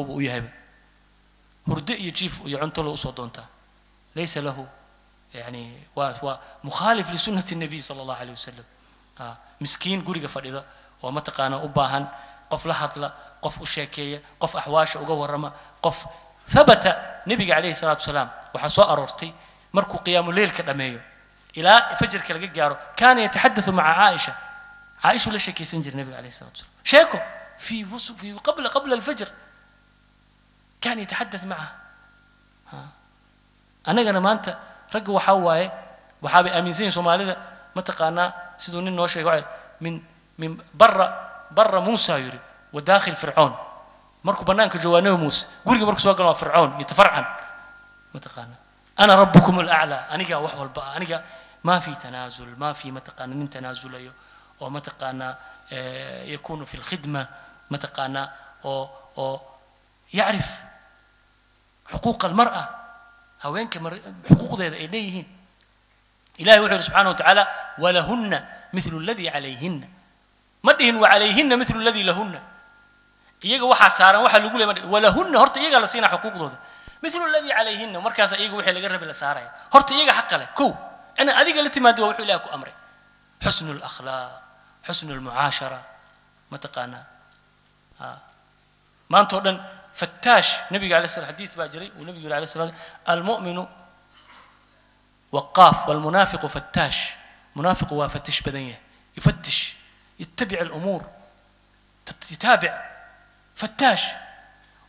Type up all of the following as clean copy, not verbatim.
ويهب هردئ يجيف ويعنتله أصدونته ليس له يعني ومخالف لسنة النبي صلى الله عليه وسلم مسكين قريقة فريضة ومتقانا أباهن قف لحظة قف أشيكية قف أحواش وقوى الرمى قف ثبت نبي عليه الصلاة والسلام وحسوا أرورتي مركو قيام الليل كدميو إلى فجر كلا جارو كان يتحدث مع عائشة ولا شيء سنجر النبي عليه الصلاة والسلام شيكو في قبل الفجر كان يتحدث معها أنا ما أنت رجوا حواي وحابي أمينين سومالي ما تقانا سدونين نوشي من برا موسى يري وداخل فرعون مركو بنانك جوانه موسى قولي مركو سواقنا فرعون يتفرعن ما تقانا أنا ربكم الأعلى أنا جا وحول بقى أنا جا ما في تنازل ما في ما تقانا من تنازل أيوه وما تقانا يكون في الخدمة ما تقانا أو يعرف حقوق المرأة هوين حقوق ذي إليهن إلهي وحده سبحانه وتعالى ولهن مثل الذي عليهن مدهن وعليهن مثل الذي لهن يجا وحى سارا وحى اللي يقول ولهن هرت يجا لسينا حقوق ذي مثل الذي عليهن مركز يجا وحى اللي قرب لسارا هرت يجا حق له كو أنا أذيك التي ما دوا وحى لك أمري حسن الأخلاق حسن المعاشرة ما تقانا ما أنت ودن فتاش نبي عليه الصلاة حديث باجري ونبي عليه الصلاة المؤمن وقاف والمنافق فتاش منافق وفتش بدنيه يفتش يتبع الأمور يتابع فتاش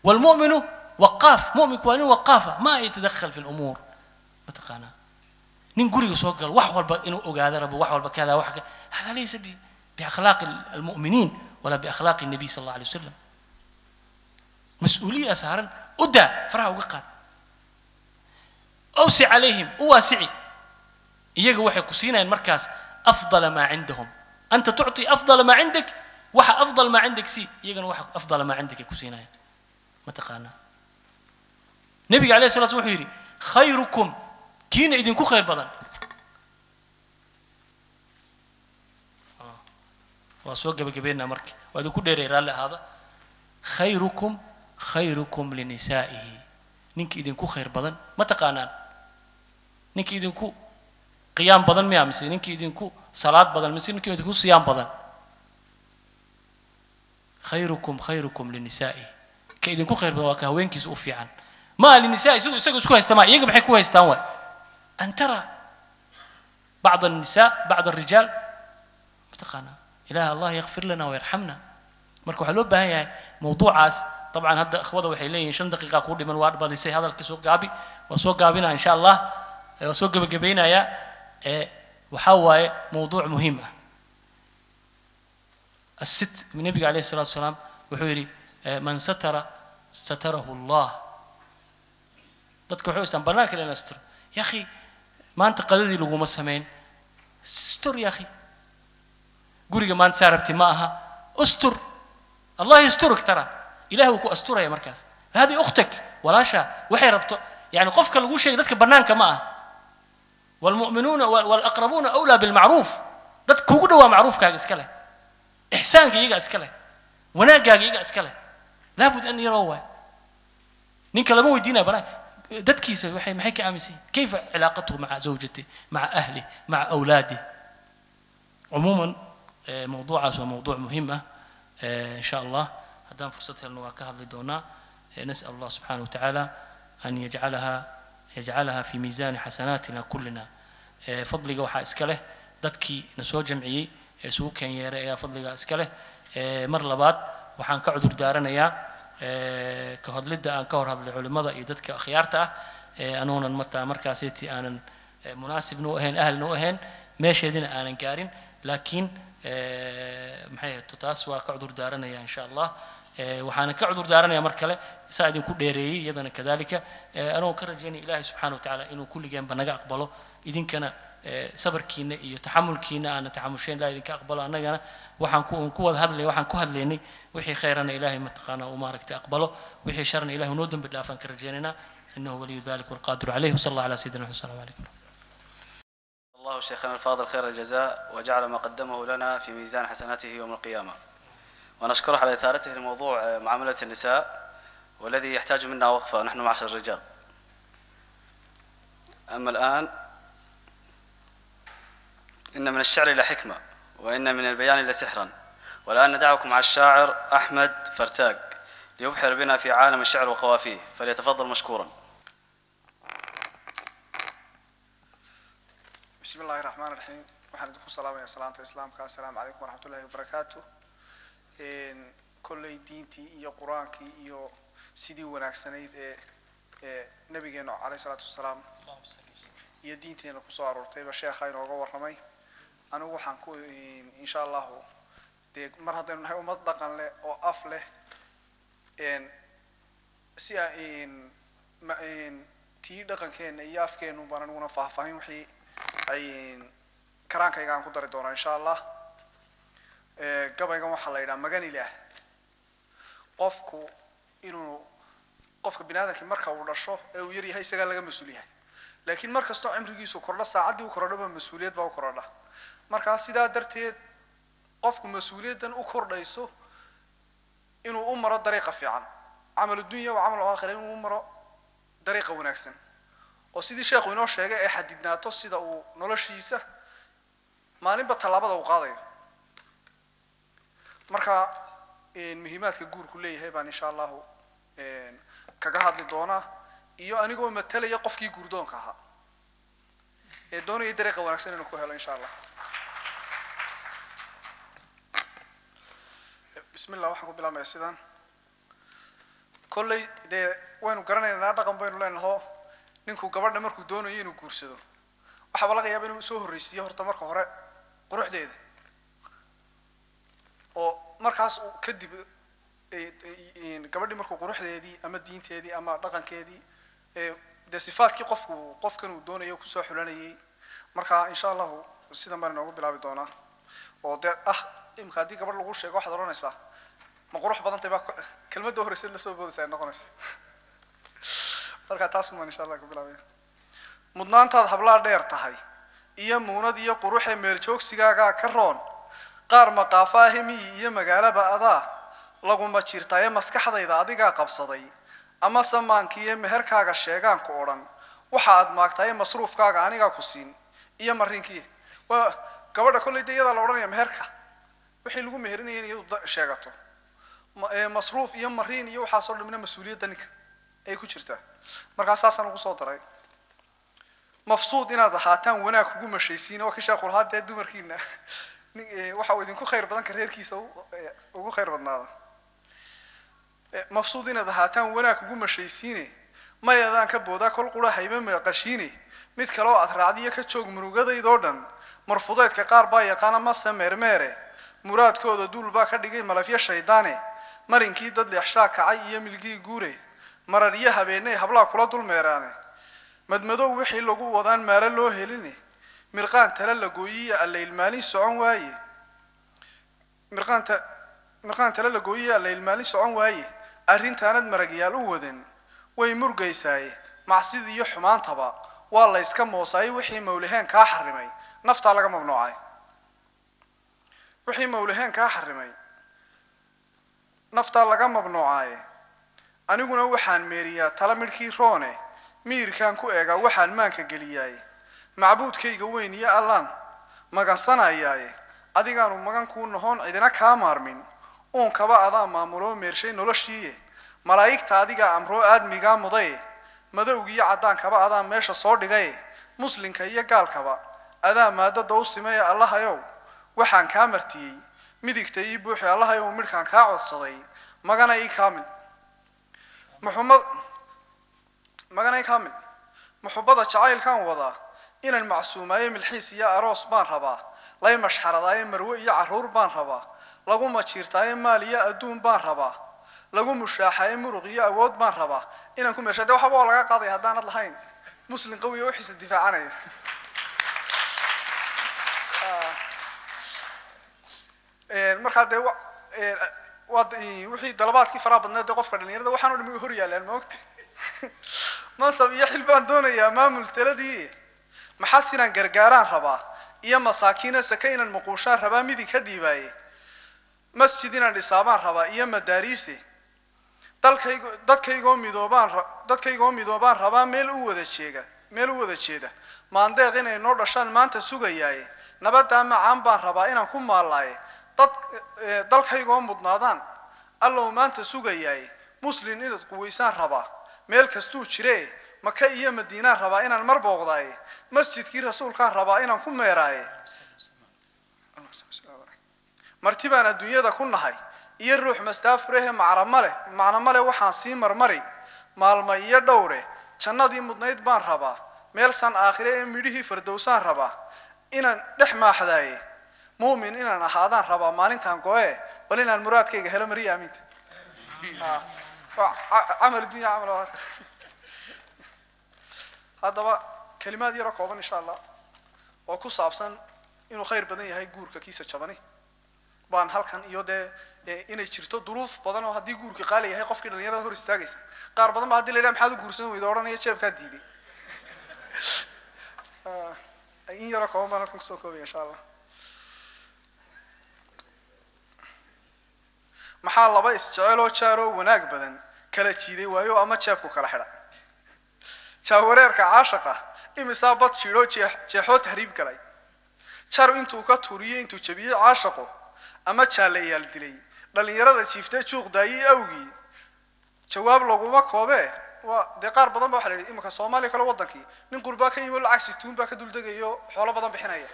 والمؤمن وقاف مؤمن كوانين وقافة ما يتدخل في الأمور ما تقانا نقول يسوق الوحول إنه أقادر أبو وحول بكذا وحكى هذا ليس بأخلاق المؤمنين ولا بأخلاق النبي صلى الله عليه وسلم مسؤولية سهرا أدى فرح وقعد أوسع عليهم واسعي يجي وحي كسينا المركز أفضل ما عندهم أنت تعطي أفضل ما عندك وح أفضل ما عندك سي يجي وح أفضل ما عندك كسينا ما تقانا نبي عليه الصلاة والسلام خيركم كين إذن كو خير بدن وأسوق بجبيننا مرك وهذا كل رجال هذا خيركم لنسائه نينك إذن كو خير بدن ما تقانان نينك إذن كو قيام بدن ما يمسي نينك إذن كو صلاة بدن مسي نينك إذن كو صيام بدن خيركم لنسائه كإذن كو خير بدن وكهوين كيس أوفي عن ما للنساء يسوي كويس استماع يجب حيكون يستوى أن ترى بعض النساء بعض الرجال متقانا إله الله يغفر لنا ويرحمنا مركو حلو بهاي موضوع عاس طبعا هذا أخوته وحيلين 5 دقيقة كل من وارد بدي هذا الكسوق جابي وسوق جابينا إن شاء الله وسوق جابينا يا وحواي موضوع مهم الست من النبي عليه الصلاة والسلام وحيري من ستره الله dadka wuxuu istaan banaanka la astro ya akhi maanta qadadii lagu ma sameyn astur ya akhi guriga maanta saarabti ma aha astur Allah yasturuk tara ilaahu ku asturaya markaas hadi ukhtak walaasha waxay rabto yani qofka lagu sheegay dadka banaanka ma aha wal mu'minuna wal aqrabuna awla bil ma'ruf dadka ugu dhawaa ma'rufkaaga iska leh ihsaanka iyaga iska leh wanaagaaga iyaga iska leh laabud an yarawa ninka lama weydiinaa banaanka دتكيس وحي محيك أمسي كيف علاقته مع زوجته مع أهله مع أولاده عموما موضوع موضوع مهمة إن شاء الله هذا فرصتها النواكه لدونا نسأل الله سبحانه وتعالى أن يجعلها في ميزان حسناتنا كلنا فضل جوحة إسكاله دتكي نسوا جمعي سو كان يا فضل إسكاله مرلبات وحن كعذر دارنا يا كهدلدا أن كهر هذا العلماء إيدتك أخيارته أنون متى مركزيتي أنا مناسب نوهن أهل نوهن ماشي دين أنا كارين لكن محي تتاس وكعذر دارنا يا إن شاء الله وحنا كعذر دارنا يا مركلة ساعدين كل ديري يدنا كذلك أنا وكرجني إلهي سبحانه وتعالى إنه كل جنب بنجا أقبله إذن كان صبر كينا يتحمل كينا أنا تحمل شيء لا يمكن أقبله أنا وحنكون كود هذا اللي وحنكون هذا اللي وحي خيرنا إلهي متقانا ومارك تقبله وحي شرنا إلهي نودم بالله فانكرجينا إنه ولي ذلك والقادر عليه وصلى الله على سيدنا محمد. السلام عليكم. الله شيخنا الفاضل خير الجزاء وجعل ما قدمه لنا في ميزان حسناته يوم القيامة ونشكره على إثارته لموضوع معاملة النساء والذي يحتاج منا وقفة نحن معشر الرجال. أما الآن إن من الشعر إلى حكمة وإن من البيان إلى سحرا. والآن ندعوكم مع الشاعر أحمد فرتاق ليبحر بنا في عالم الشعر وقوافيه، فليتفضل مشكورا. بسم الله الرحمن الرحيم. waxaan idinku salaamayaa salaanta islaamka. Assalaamu calaykum waraxmatullaahi wabarakaatuh. kolley diintii iyo quraankii iyo sidii wanaagsanayd ee nabigeena calayhi salaatu wasalaam iyo diinteena ku soo aroortayba sheekha inooga warramay. anigu waxaan ku insha Allah de mar haddaynu nahay ummad dhaqan leh oo af leh si tii dhaqankeena iyo afkeenu baan aniguna faahfaahin wixii ay karaankayga aan ku dari doonaa insha Allah. gabaygan waxaa la yidhaha magan ilaah. qofka binaadamkii marka uu dhasho ee uu yar yahay isagaa laga mas-uul yahay, laakiin mar kastoo cimrigiisu kordho saacaddii u kordhaba mas-uuliyad baa u kordha. markaa sidaa darteed qofku mas-uuliyaddan u kordhayso inuu u maro dariiqa fiican, camal dunya wa camal aakhira, inuu u maro dariiqa wanaagsan oo sidii sheekhu inoo sheegay ee xadidnaato sida uu noloshiisa maalinba tallaabada u qaadayo. marka muhiimaadka guurku leeyahay baan insha Allah kaga hadli doonaa, iyo anigoo matalaya qofkii guurdoonka ahaa ee doonaya dariiqa wanaagsan inuu ku helo insha Allah. bismillah. waxaan ku bilaabmayaa sidaan. kolley dee waynu garanaynaa dhaqan baynu leenahay. ninku gabadha markuu doonayo inuu guursado waxaa laga yaabaa inuu soo horreysiiyo horta marka hore quruxdeeda, oo markaas kadib gabadhii markuu quruxdeedii ama diinteedii ama dhaqankeedii dee sifaadkii qofkan uu doonayo kusoo xulanayay. marka insha Allah sidan baan inoogu bilaabi doonaa. oo dee imka haddii gabadh lagu sheego waxaad odhanaysaa ma qurux badantay baa kelmadda horreysa la soo boodaysa ay noqonaysa. marka taas maan insha Allah ku bilaabaya. mudnaantaad hablaa dheer tahay iyo muunad iyo quruxee meel joogsigaaga ka roon, qaar maqaafaahi miyi iyo magaalaba adaa laguma jirtaaye maskaxdayda adigaa qabsaday, ama samaankiiyo meherkaaga sheegaan ku odhan, waxa aad maagtaye masruufkaaga anigaa ku siin iyo mariinkii. waa gabadha kolley iyada la odhanaya meherka wixii lagu meherinaya in iyadu sheegato, masruuf iyo mariin iyo waxaasoo dhamina mas-uuliyadda ninka ay ku jirtaa. markaa saasaan ugu soo daray mafsuud inaad ahaataan wanaag kugu mashaysiin oo ka sheekhu lahaa dee dumarkiina waxa uu idinku khayr badan ka reerkiisa ugu khayr badnaada. mafsuud inaad ahaataan wanaag kugu mashaysiine mayadaan ka boodaa kol qura hayba meeqashiine, mid kaloo aad raacdiyo ka joog murugadaydoo dhan, marfudeedka qaar baa yaqaana mase meermeere, muraadkooda duul baa ka dhigay malafyo shaydaane, marinkii dad leexshaa kacay iyo milgii guure, marar iyo habeenay hablaa kula dul meeraane, madmadow wixii lagu wadaan maara loo heline, mirqaan tala la gooyiye allayl maalin socon waaye, mirqaan tala la gooyiye allayl maalin socon waaye, arrintaanad maragyaal u wadan way murgaysaaye, macsid iyo xumaantaba waa la iska moosaaye, wixii mawlaheen kaa xarimay naftaa laga mamnuucay. wixii mawlaheen kaa xarimay naftaa laga mamnuucaaye, aniguna waxaan meeriyaa tala midhkii roone, miirkaan ku eegaa waxaan maanka geliyaaye, macbuudkayga weyn iyo allaan magansanayaaye, adigaanu magan kuu nohoon cidina kaa maarmin, uunkaba adaa maamuloo meershay noloshiiye, malaa'igta adigaa amroo aadmigaa mudaye, madowgiiyo caddaankaba adaa meesha soo dhigaye, muslinka iyo gaalkaba adaa maadada u simeeye allahayow, waxaan kaa martiyey midigta ii buuxi allahayow, midhkaan kaa codsaday magana ii kaamil. muxubbada jacaylkaan wadaa inaan macsuumaaye milxiis iyo aroos baan rabaa, lay mashxaradaaye marwe iyo carruur baan rabaa, lagu majiirtaaye maal iyo adduun baan rabaa, lagu mushaaxaaye muruq iyo awood baan rabaa inaan ku meesha. de waxaba oo laga qaadaya haddaanad lahayn muslim qawi oo wixiisa difaacanaya. markaa dee wixii dalabaadkii faraha badneed ee qofka dhalinyarada waxaan oo dhan hor yaalaan maogta. mansab iyo xil baan doonayaa maamul taladii, maxas inaan gargaaraan rabaa iyo masaakiina saka inaan muquushaan rabaa midig ka dhiibaaye, masjid inaan dhisaabaan rabaa iyo madaariise, dadkaygoo midoobaan rabaa meel u wada jeeda maandeeq inay noo dhashaan maanta sugayaaye nabaddaa macaan baan rabaa inaan ku maalaaye dalkaygoo mudnaadaan allow maanta sugayaaye muslin inaad quwaysaan rabaa meel kastuu jiree maka iyo madiinaan rabaa inaan mar booqdaaye masjidkii rasuulkaan rabaa inaan ku meeraaye marti baan adduunyada ku nahay iyo ruux mastaafurehe macno male waxaan sii marmari maalma iyo dhowre jannadii mudnayd baan rabaa meel san aakhire ee midhihii fardowsaan rabaa inaan dhex maaxdaaye muumin inaan ahaadaan rabaa maalintaan go'e bal inaan muraadkayga helo mariya amiinta camal dunya camal aakhir haddaba kalimaad yaro kooban insha allah oo ku saabsan inuu khayr badan yahay guurka kiisa jabani baan halkan iyo dee inay jirto duruuf badan oo haddii guurka qaali yahay qofkii dhalinyarada hor istaagaysa qaar badan baa haddii la yidhaha maxaad u guursan weyda odhanaya jeebkaa diiday in yaro kooban baan halkan kusoo koobaya insha allah maxaa laba isjeceloo jaaroo wanaag badan kala jiiday waayo ama jeebku kala xidha jaawareerka caashaqa imisaa bad jiidhoo jeexoo tahriib galay jar intuu ka turiyey intuu jabiyey caashaqo ama jaalayaal dilay dhalinyarada jiiftay juuq daayay awgii jawaab laguma koobee waa dee qaar badan baa waxaa la yidhi iminka soomaaliya kale wadankii nin qurbaa ka yimi lacag situun baa ka duldegayo xoolo badan bixinaya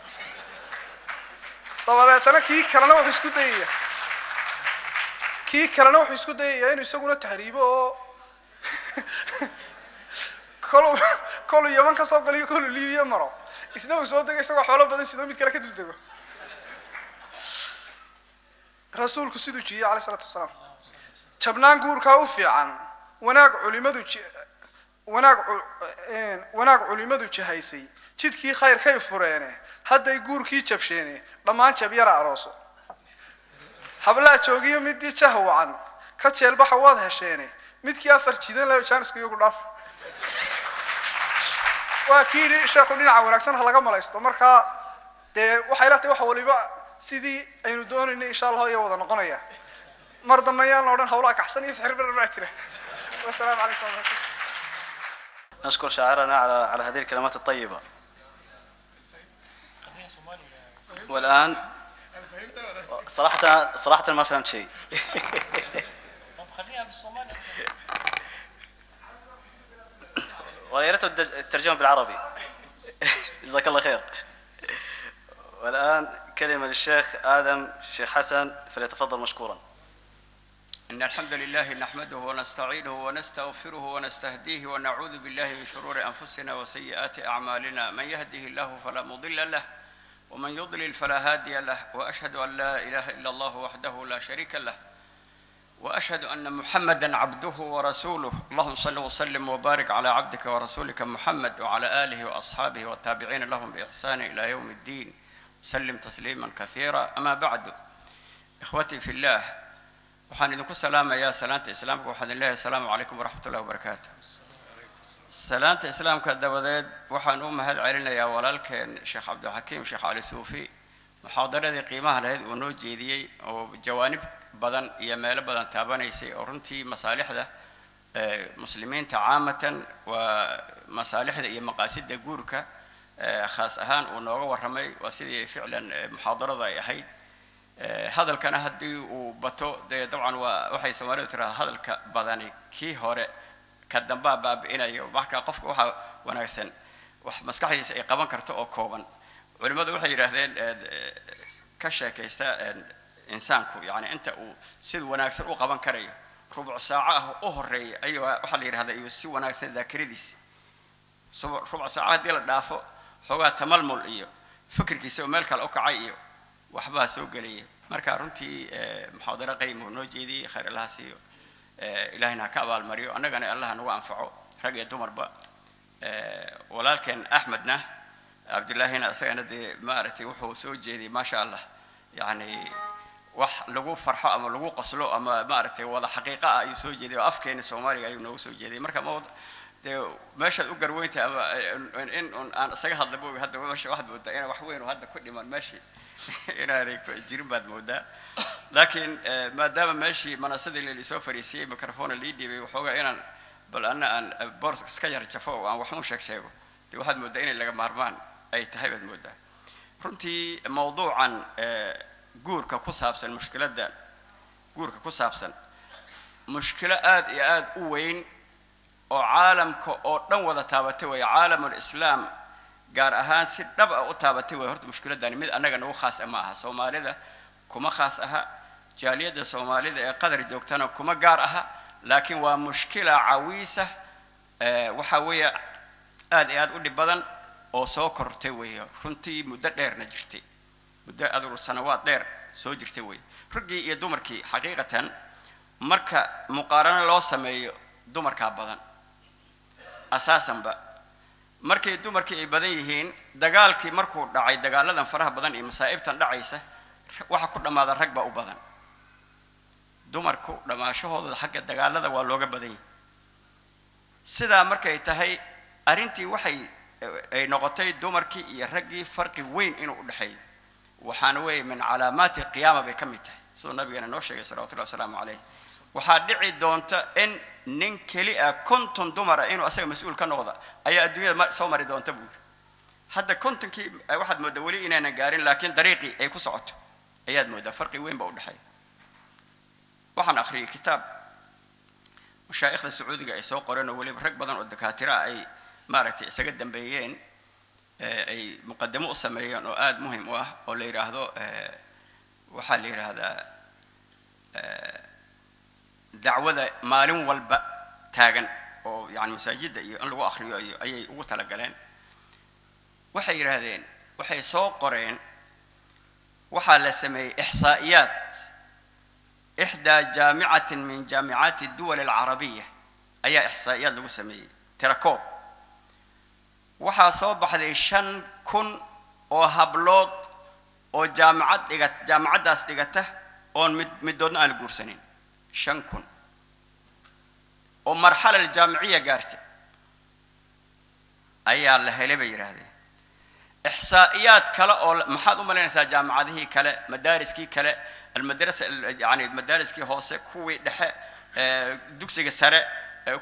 dabadeetana kii kalena wuxuu isku dayayaa inuu isaguna tahriibo oo kolu yaman ka soo galiyo kolu liibiya maro isna uu soo degay isagoo xoolo badan sidoo mid kale ka duldego rasuulku siduu jiiyey calayhi salaatu wasalaam jabnaan guurkaa u fiican wanaag culimadu jihaysay jidkii khayrkay fureene hadday guurkii jabsheene dhammaan jabyara arooso hablaa joogiyo midii jahwacan ka jeelbaxa waad hesheene midkii afar jidan la jaaniska iyagu dhaaf waa kii yidhi sheekhu dhinaca wanaagsan ha laga malaysto markaa dee waxay la tahay wax waliba sidii aynu doonayno insha allah ayaa wada noqonaya mar dambe ayaan la odhan hawlaha kaxsan iyo sixir barar baa jira wassalaamu calaykum warahmatullahi نشكر شاعرنا على هذه الكلمات الطيبة. والآن صراحة ما فهمت شيء. طب خليها بالصومالي. ويا ريت الترجمة بالعربي. جزاك الله خير. والآن كلمة للشيخ آدم الشيخ حسن فليتفضل مشكورا. إن الحمد لله نحمده ونستعينه ونستغفره ونستهديه ونعوذ بالله من شرور أنفسنا وسيئات أعمالنا من يهده الله فلا مضل له ومن يضلل فلا هادي له وأشهد أن لا إله إلا الله وحده لا شريك له وأشهد أن محمدا عبده ورسوله اللهم صل وسلم وبارك على عبدك ورسولك محمد وعلى آله وأصحابه والتابعين لهم بإحسان إلى يوم الدين سلم تسليما كثيرا أما بعد إخوتي في الله waxaan idinku salaamayaa salaanta islaamka waxaan leeyahay assalaamu calaykum waraxmatullahi wabarakaatuh salaanta islaamka dabadeed waxaan u mahad celinayaa walaalkeen sheekh cabdulxakiim sheekh cali suufi muxaadaradii qiimaha lahayd uu noo jeediyey oo jawaanib badan iyo meelo badan taabanaysay oo runtii masaalixda muslimiinta caamatan waa masaalixda iyo maqaasidda guurka khaas ahaan uu nooga warramay waa sidii ficlan muxaadarada ay ahayd hadalkana haddii uu bato dee dabcan waxay soomaalidu tiraahdaa hadalka badani kii hore ka dambaa baabi'inayo marka qofka waxaa wanaagsan wax maskaxdiisa ay qaban karto oo kooban culimmadu waxay yidhaahdeen ka sheekaysta insaanku yani inta uu sida wanaagsan u qaban karayo rubuc saaco ah u horeeya ayuu waxaa la yidhahdaa iyo si wanaagsan daakiradiisa rubuc saaco haddii la dhaafo xoogaa tamalmul iyo fikirkiisa oo meel kale u kacay iyo waxbaa soo gelaya marka runtii muxaadaro qayim uu noo jeediyey khayr allaha siiyo ilaahina ka abaalmariyo annagana allaha nagu anfaco rag iyo dumarba walaalkeen axmedna cabdullaahina isagana dee maaragtay wuxuu soo jeediyey maasha allah yani wax lagu farxo ama lagu qoslo ama maaragtay wada xaqiiqa ah ayuu soo jeediyey oo afkeena soomaaliga ayuu noogu soo jeediyey marka dee meeshaad u garweynta ama in aan isaga hadla boogi hadda waxaad moodaa inay wax weyn oo hadda ku dhiman meeshii inaanay jirin baad moodaa laakiin maadaama meeshii manaasadii la soo fariisiyay microphone la dhiibay waxoogaa inaan bal aan boors iska yar jafo oo aan wax u sheego waxaad moodaa inay laga maarmaan ay tahay baad moodaa runtii mawduucan guurka ku saabsan mushkiladda guurka ku saabsan mushkilo aad iyo aad u weyn oo caalamka oo dhan wada taabatay way caalamul islaam gaar ahaan si dhab ah u taabatay way horta mushkiladani mid anaga nagu khaas ma aha Soomaalida kuma khaas aha jaaliyada Soomaalida ee qadar joogtana kuma gaar aha laakiin waa mushkila cawiisa waxa weeye aad iyo aad u dhib badan oo soo kortay way runtii muddo dheerna jirtay muddo aad sanawaad dheer soo jirtay way ragii iyo dumarkii xaqiiqatan marka muqaarano loo sameeyo dumarka badan asaasanba markay dumarkii ay badan yihiin dagaalkii markuu dhacay dagaaladan faraha badan iyo masaa'ibtan dhacaysa waxa ku dhamaada rag ba u badan dumarku dhamaashahooda xagga dagaalada waa looga badan yahay sida markay tahay arintii waxay ay noqotay dumarkii iyo raggii farqi weyn inuu u dhaxeeyo waxaana way min calaamaati qiyaama bay kamid tahay soo nabigeena noo sheegay sallallahu alayhi wasallam waxaa dhici doonta in nin kali ah konton dumar inuu asaga mas'uul ka noqdo ayaa adduunyada soo mari doonta buu hadda kontonkii waxaad moodaa wali inaan gaarin laakiin dariiqi ay ku socoto ayaad moodaa farqi weyn ba u dhaxay waxaan akhriyay kitaab mashaayikhda sacuudiga ay soo qoreen oo wali rag badan oo dakaatira ay maaragtay isaga dambeeyeen ay muqaddimo u sameeyeen oo aad muhiim u ah oo la yiraahdo waxa la yiraahdaa dacwada maalin walba taagan oo yani masaajida iyo in lagu akhriyo ayay ugu tala galeen waxay yiraahdeen waxay soo qoreen waxa la sameeyay ihsaa'iyat ihda jaami'atin min jaami'at ad-duwal al-arabiyya ayaa ihsaa'iyat lagu sameeyay tirakoob waxa soo baxday 5,000 oo hablood oo jaamacadaas dhigata oo midoodna aan guursanin 5,000 oo marxalada jaamiciya gaartay ayaa la helay bay yiraahdeen ihsaa'iyat kale oo maxaad u maleynaysaa jaamacadihii kale madaariskii kale المدرسة يعني المدارس كي هوسة كوي دحى دكسي سرة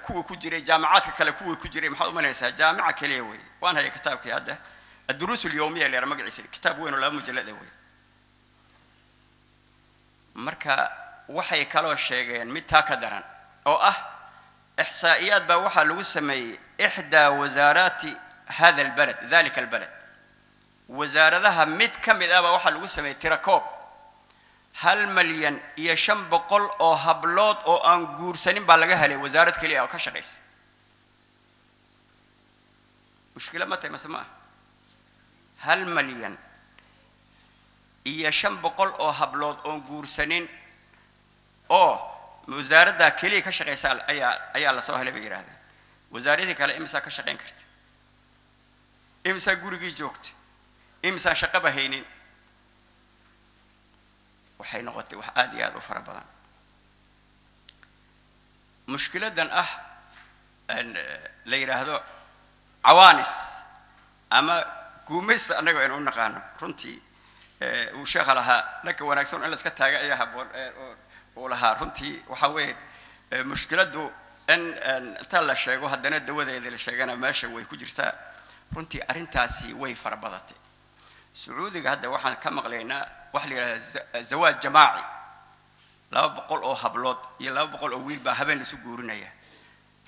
كوي كجري جامعات كله كوي كجري محاول ما ننسى جامعة كليوي وأنا هي كتاب كي هذا الدروس اليومية اللي رمج عيسى كتاب وين ولا مجلد وين مركا وحي كلو الشيء متى كدران أو إحصائيات بوحة لو سمي إحدى وزارات هذا البلد ذلك البلد وزارة لها مت كمل أبا وحة لو سمي تراكوب 1,000,000 iyo 500 oo hablood oo aan guursanin baa laga helay wasaarad kaliya oo ka shaqeys mushkila ma tahay masama 1,000,000 iyo 500 oo hablood oo guursanin oo wasaaradda kaliya ka shaqeysa ayaa la soo helay bay yiraahdeen wasaaradii kale imisa ka shaqeyn karta imisa gurigii joogta imisa shaqo bahaynin waxay noqotay wax aad iyo aad u fara badan mushkiladan la yiraahdo awaanis ama guumaysta anaga inuu naqaano runtii uu sheekh laha laka wanaagsan in la iska taaga ayaa haboon oo laha runtii waxa weey mushkiladu inta la sheego haddana dawadeeda la sheegana meesha way ku jirtaa runtii arintaasi way fara badatay sacuudiga hadda waxaan ka maqlaynaa wax la yiraahdo zawaaj jamaaci 200 oo hablood iyo 200 oo wiil baa habeen isu guurinaya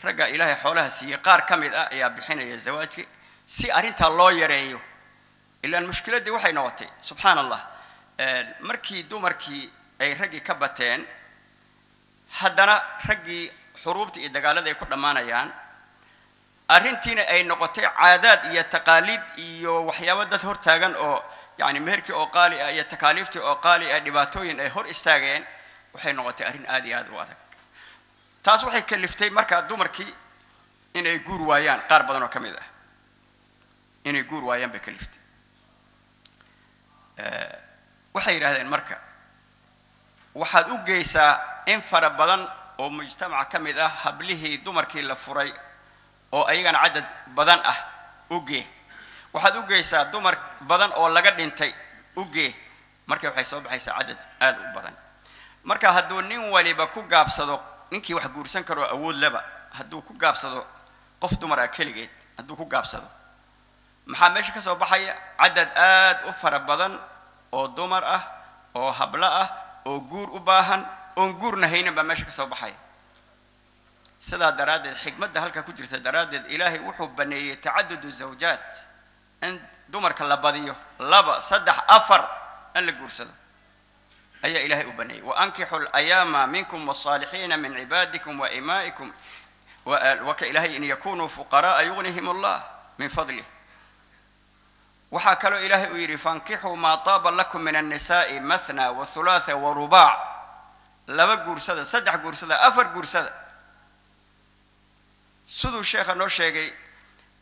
raga ilaahay xoolaha siiyay qaar kamid ah ayaa bixinaya zawaajki si arinta loo yareeyo ilaa mushkiladii waxay noqotay subhanallah markii dumarkii ay ragii ka bateen haddana ragii xuruubta iyo dagaalada ay ku dhamaanayaan arintiina ay noqotay caadad iyo taqaalid iyo waxyaabo dad hor taagan oo يعني مهركي أو قالي أي تكاليفتي أو قالي أي دباتوين أي هور استاجين وحين نقطة أرين آدي هذا وهذا تاس وحي كلفتي مركا دومركي إن يجور ويان قارب بدنا كميدا إن يجور ويان بكلفتي وحي هذا المركا وحد أوجيسا إن فرب بدن أو مجتمع كميدا حبله دومركي لفري أو أيجان عدد بدن أوجي waxaad u geysaa dumar badan oo laga dhintay u gee marka waxay soo baxaysaa cadad aad u badan marka hadduu nin waliba ku gaabsado ninkii wax guursan karo awood laba hadduu ku gaabsado qof dumar ah kaligeed hadduu ku gaabsado maxaa meesha ka soo baxaya cadad aad u fara badan oo dumar ah oo habla ah oo guur u baahan oo guurna hayna ba meesha ka soo baxaya sidaa daraadeed xigmadda halka ku jirta daraadeed ilaahay wuxuu baneeyay tacaddud zawjaat in dumarka la badiyo laba saddex afar in la guursado ayaa ilaahay u baneeyay wa ankihul ayama minkum was-salihin min ibadikum wa imaikum wa ka ilaahay in yakunu fuqara yughnihim Allah min fadlihi waxa kale ilaahay u yiri fankihu ma taaba lakum min an-nisa'i mathna wa thulatha wa ruba' laba guursada saddex guursada afar guursada sidoo sheekha noo sheegay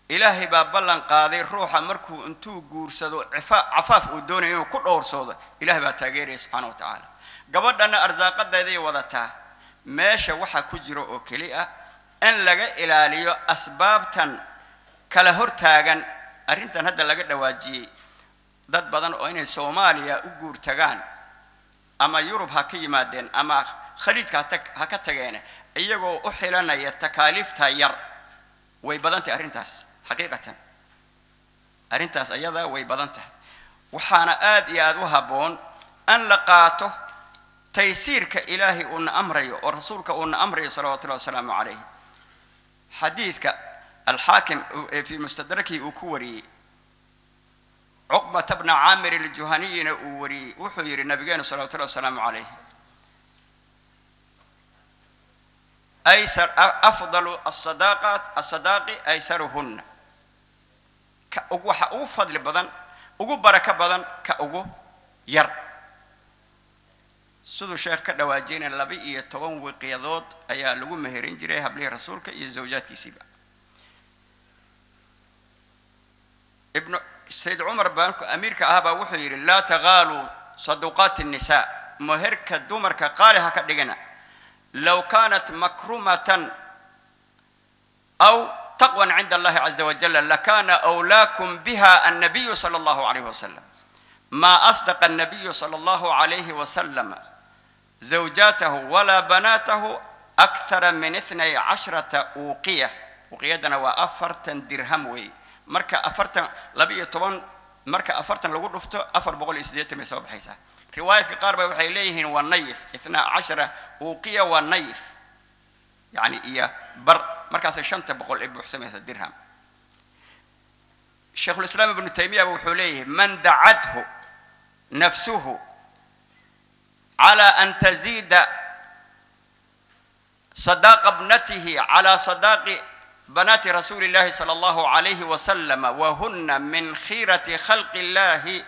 ilaahay baa ballan qaaday ruuxa markuu intuu guursado cafaaf uu doonayo inuu ku dhowrsado ilaahay baa taageeray subhanahu wa ta'ala gabadhana arsaaqadeeday wadataa meesha waxa ku jiro oo kali ah in laga ilaaliyo asbaabtan kala hortaagan arrintan hadda laga dhawaajiyay dad badan oo inay Soomaaliya u guurtagaan ama Yurub ha ka yimaadeen ama khaliidka ha ka tageen iyagoo u xilanaya takaaliifta yar way badantay arrintaas xaqiiqatan arrintaas ayada way badantahay waxaana aad iyo aad u haboon an la qaato taysiirka ilaahi uu amrayo oo rasuulka uu amrayo sallallahu alayhi wasallam alayhi حديثك الحاكم في مستدركه وكوري عقبة بن عامر الجهني وري وحير النبي صلى الله عليه وسلم عليه أيسر أفضل الصداق أيسرهن كأجو حقو فضل بدن أجو بركة بدن كأجو ير سدو شيخ كدواجين اللبي يتوان وقيادات أيا لغو مهرين جري هبلي رسولك يزوجات كيسيبا ابن السيد عمر بانك أمير كأهبا وحير لا تغالوا صدقات النساء مهر كدومر كقالها كدقنا لو كانت مكرمة أو تقوى عند الله عز وجل لكان أولاكم بها النبي صلى الله عليه وسلم ما أصدق النبي صلى الله عليه وسلم زوجاته ولا بناته أكثر من 12 أوقية وقيادنا وأفرتن درهم وي مركا أفرتن لبي طبعا مركا أفرتن لو رفته أفر بقول إسديت مسوب حيسا رواية قاربة وحي إليه والنيف 12 أوقية والنيف يعني إياه بر مركا سشمت بقول إبو حسمية الدرهم الشيخ الإسلام ابن تيمية وحوليه من دعته نفسه على أن تزيد صداق ابنته على صداق بنات رسول الله صلى الله عليه وسلم وهن من خيرة خلق الله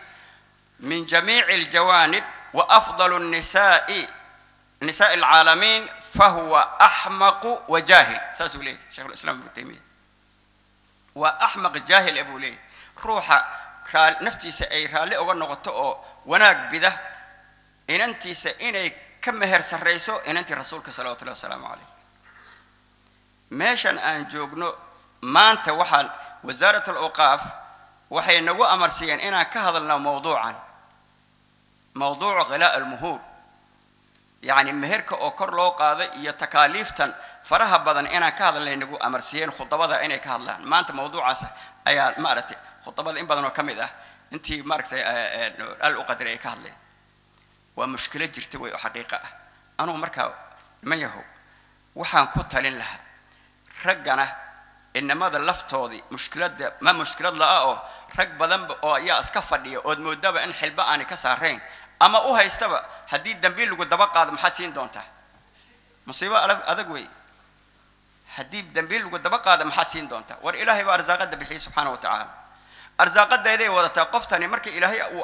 من جميع الجوانب وأفضل النساء نساء العالمين فهو أحمق وجاهل ساسوليه شيخ الإسلام ابن تيمية وأحمق جاهل أبو ليه روح نفتي سأي رالي أو نقطة وناك بده إن أنت سإني كم مهر سريسو إن أنت رسولك صلى الله عليه وسلم عليه ماشان أن جوجنو ما أنت وحال وزارة الأوقاف وحي نجو أمر سين إنا كهذا موضوعا موضوع غلاء المهور يعني مهرك أو كرلو قاضي يتكاليفتن فرها بدن إنا كهذا اللي نجو أمر سين خطبة إنا كهذا ما أنت موضوع عسى أيا مارتي خطبة إن بدن وكم إذا أنت ماركت الأقدر إيه كهذا ومشكلة جرتوي حقيقة أنا مركا ما يهو وحن كتها لها رجعنا إن ماذا لفتوضي مشكلة ما مشكلة لا رج بدن أو يا أسكفردي أو مدبا إن حلبا أنا كسرين أما أوها يستوى حديد دنبيل لو دبقة هذا محسين دونته مصيبة هذا قوي حديد دنبيل لو دبقة هذا محسين دونته والإلهي بأرزاق الدبحي سبحانه وتعالى أرزاق الدبحي وذا توقفتني مركي إلهي